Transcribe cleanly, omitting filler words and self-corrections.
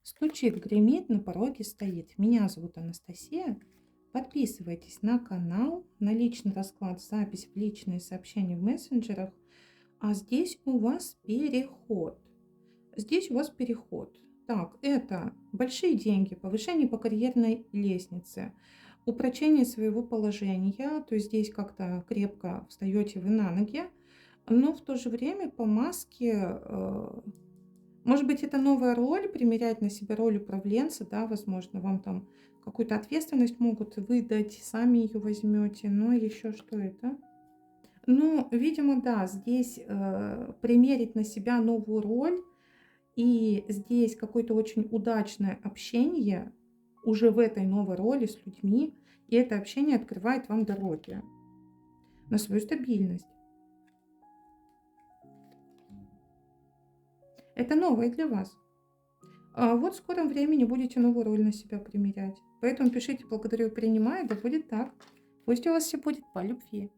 Стучит, гремит, на пороге стоит. Меня зовут Анастасия. Подписывайтесь на канал, на личный расклад, запись в личные сообщения в мессенджерах. А здесь у вас переход. Здесь у вас переход. Так, это большие деньги, повышение по карьерной лестнице, упрочение своего положения. То есть здесь как-то крепко встаете вы на ноги, но в то же время по маске может быть, это новая роль, примерять на себя роль управленца, да, возможно, вам там какую-то ответственность могут выдать, сами ее возьмете, но еще что это? Ну, видимо, да, здесь примерить на себя новую роль, и здесь какое-то очень удачное общение уже в этой новой роли с людьми, и это общение открывает вам дороги на свою стабильность. Это новое для вас. Вот в скором времени будете новую роль на себя примерять. Поэтому пишите «благодарю, принимаю», да будет так. Пусть у вас все будет по любви.